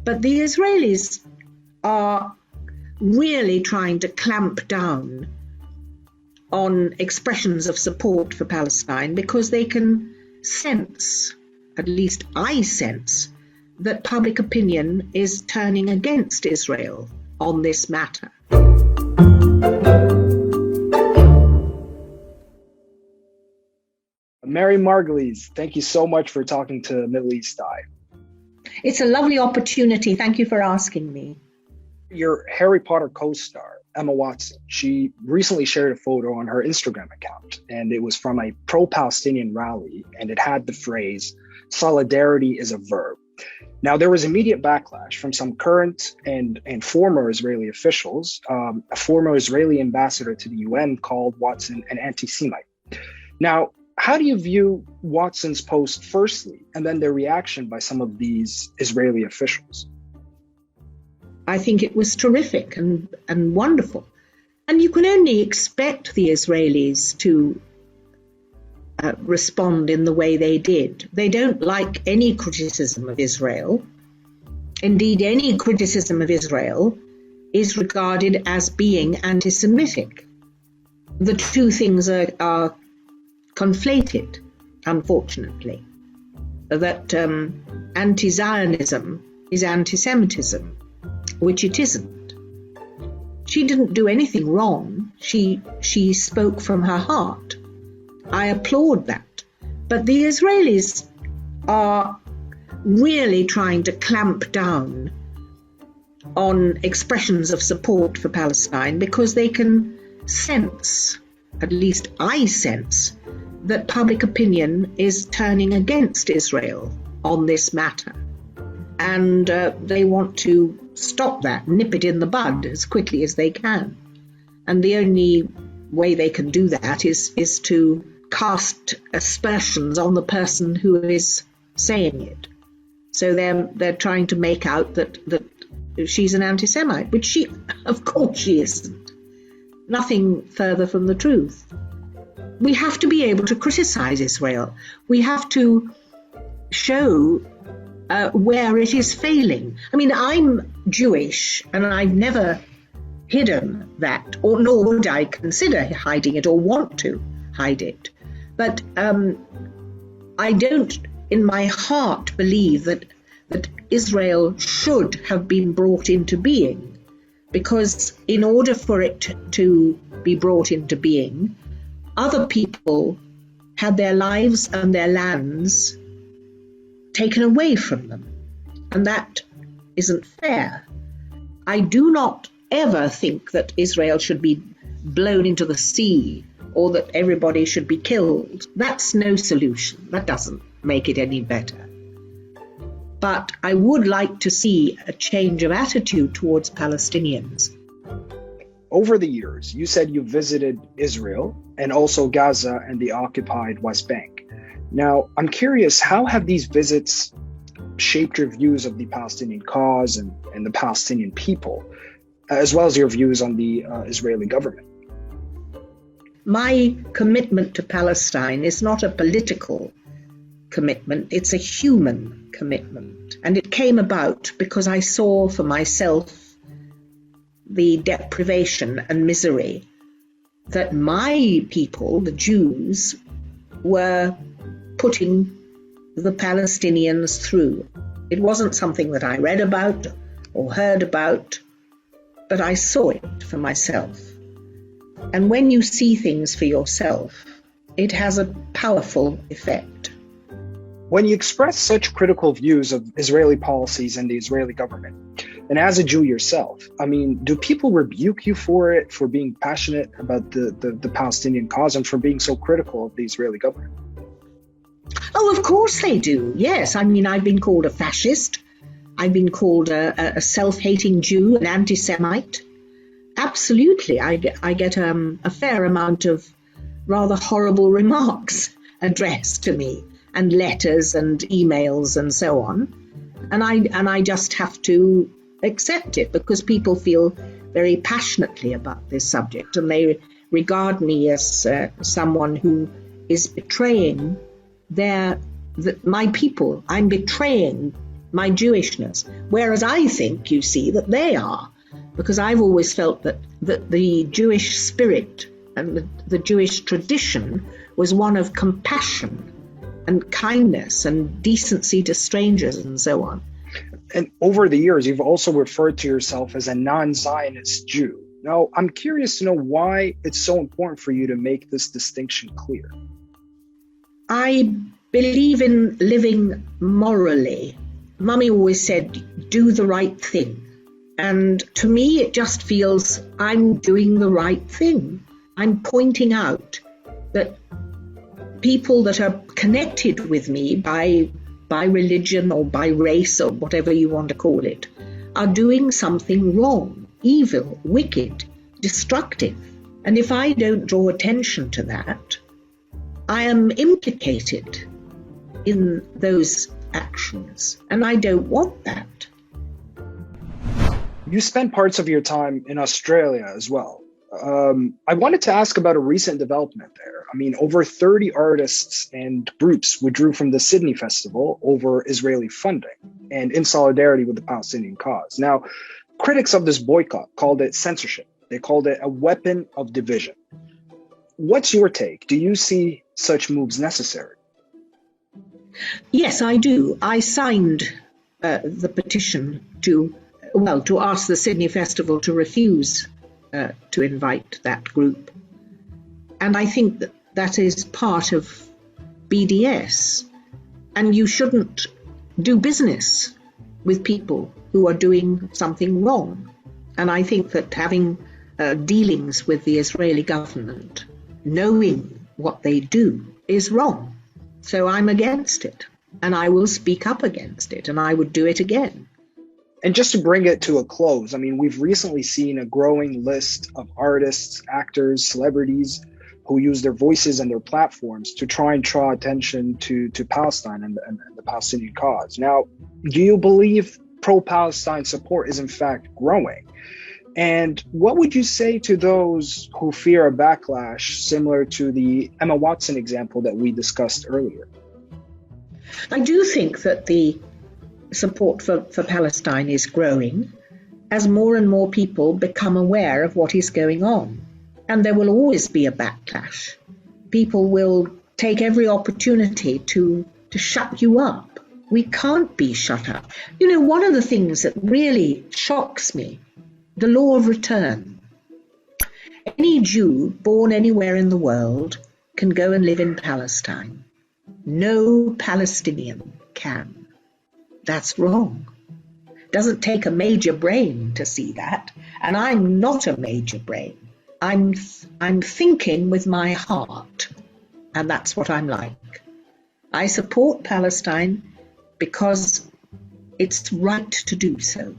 But the Israelis are really trying to clamp down on expressions of support for Palestine because they can sense, at least I sense, that public opinion is turning against Israel on this matter. Miriam Margolyes, thank you so much for talking to Middle East Eye. It's a lovely opportunity. Thank you for asking me. Your Harry Potter co-star, Emma Watson, she recently shared a photo on her Instagram account, and it was from a pro-Palestinian rally, and it had the phrase, "Solidarity is a verb." Now, there was immediate backlash from some current and former Israeli officials. A former Israeli ambassador to the UN called Watson an anti-Semite. Now, how do you view Watson's post firstly, and then the reaction by some of these Israeli officials? I think it was terrific and wonderful. And you can only expect the Israelis to respond in the way they did. They don't like any criticism of Israel. Indeed, any criticism of Israel is regarded as being anti-Semitic. The two things are conflated, unfortunately. That anti-Zionism is anti-Semitism, which it isn't. She didn't do anything wrong. She spoke from her heart. I applaud that. But the Israelis are really trying to clamp down on expressions of support for Palestine because they can sense, at least I sense, that public opinion is turning against Israel on this matter. And they want to stop that, nip it in the bud as quickly as they can. And the only way they can do that is to cast aspersions on the person who is saying it. So they're trying to make out that she's an anti-Semite, which she, of course she isn't. Nothing further from the truth. We have to be able to criticize Israel. We have to show where it is failing. I mean, I'm Jewish, and I've never hidden that, or nor would I consider hiding it or want to hide it. But I don't, in my heart, believe that Israel should have been brought into being, because in order for it to be brought into being, other people had their lives and their lands taken away from them, and that isn't fair. I do not ever think that Israel should be blown into the sea or that everybody should be killed. That's no solution. That doesn't make it any better. But I would like to see a change of attitude towards Palestinians. Over the years, you said you visited Israel and also Gaza and the occupied West Bank. Now, I'm curious, how have these visits shaped your views of the Palestinian cause and the Palestinian people, as well as your views on the Israeli government? My commitment to Palestine is not a political commitment, it's a human commitment. And it came about because I saw for myself the deprivation and misery that my people, the Jews, were putting the Palestinians through. It wasn't something that I read about or heard about, but I saw it for myself. And when you see things for yourself, it has a powerful effect. When you express such critical views of Israeli policies and the Israeli government, and as a Jew yourself, I mean, do people rebuke you for it, for being passionate about the Palestinian cause and for being so critical of the Israeli government? Oh, of course they do. Yes. I mean, I've been called a fascist. I've been called a self-hating Jew, an anti-Semite. Absolutely. I get a fair amount of rather horrible remarks addressed to me, and letters and emails and so on. And I just have to accept it because people feel very passionately about this subject, and they regard me as someone who is betraying my people. I'm betraying my Jewishness. Whereas I think, you see, that they are, because I've always felt that the Jewish spirit and the Jewish tradition was one of compassion and kindness and decency to strangers and so on. And over the years, you've also referred to yourself as a non-Zionist Jew. Now, I'm curious to know why it's so important for you to make this distinction clear. I believe in living morally. Mummy always said, do the right thing. And to me, it just feels I'm doing the right thing. I'm pointing out that people that are connected with me by religion or by race or whatever you want to call it are doing something wrong, evil, wicked, destructive. And if I don't draw attention to that, I am implicated in those actions, and I don't want that. You spend parts of your time in Australia as well. I wanted to ask about a recent development there. I mean, over 30 artists and groups withdrew from the Sydney Festival over Israeli funding and in solidarity with the Palestinian cause. Now, critics of this boycott called it censorship. They called it a weapon of division. What's your take? Do you see such moves necessary? Yes, I do. I signed the petition to ask the Sydney Festival to refuse to invite that group. And I think that is part of BDS. And you shouldn't do business with people who are doing something wrong. And I think that having dealings with the Israeli government, knowing what they do, is wrong. So I'm against it. And I will speak up against it. And I would do it again. And just to bring it to a close, I mean, we've recently seen a growing list of artists, actors, celebrities who use their voices and their platforms to try and draw attention to Palestine and the Palestinian cause. Now, do you believe pro-Palestine support is in fact growing? And what would you say to those who fear a backlash similar to the Emma Watson example that we discussed earlier? I do think that the support for Palestine is growing as more and more people become aware of what is going on. And there will always be a backlash. People will take every opportunity to shut you up. We can't be shut up. You know, one of the things that really shocks me, the law of return. Any Jew born anywhere in the world can go and live in Palestine. No Palestinian can. That's wrong. Doesn't take a major brain to see that. And I'm not a major brain. I'm thinking with my heart. And that's what I'm like. I support Palestine because it's right to do so.